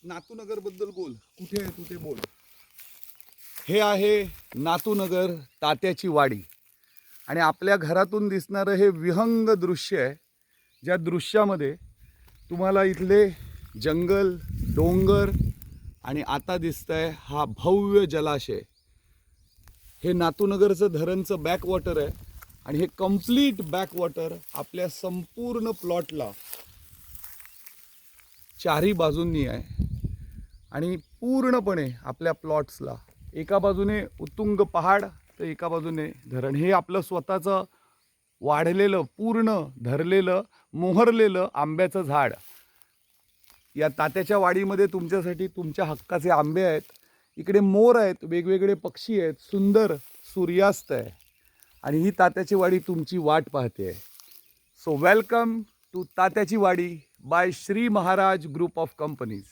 नातूनगर बद्दल बोल. कुठे आहे तू ते बोल. हे आहे नातूनगर तात्याची वाडी आणि आपल्या घरातून दिसणारं हे विहंग दृश्य आहे. ज्या दृश्यामध्ये तुम्हाला इथले जंगल, डोंगर आणि आता दिसतंय हा भव्य जलाशय. हे नातूनगरचं धरणचं बॅकवॉटर आहे आणि हे कम्प्लीट बॅकवॉटर आपल्या संपूर्ण प्लॉटला चारही बाजूंनी आहे आणि पूर्णपणे आपल्या प्लॉट्सला एका बाजूने उत्तुंग पहाड तर एका बाजूने धरण. हे आपलं स्वतःचं वाढलेलं, पूर्ण धरलेलं, मोहरलेलं आंब्याचं झाड. या तात्याच्या वाडीमध्ये तुमच्यासाठी तुमच्या हक्काचे आंबे आहेत. इकडे मोर आहेत, वेगवेगळे पक्षी आहेत, सुंदर सूर्यास्त आहे आणि ही तात्याची वाडी तुमची वाट पाहते. सो वेलकम टू तात्याची वाडी by Shri Maharaj group of companies.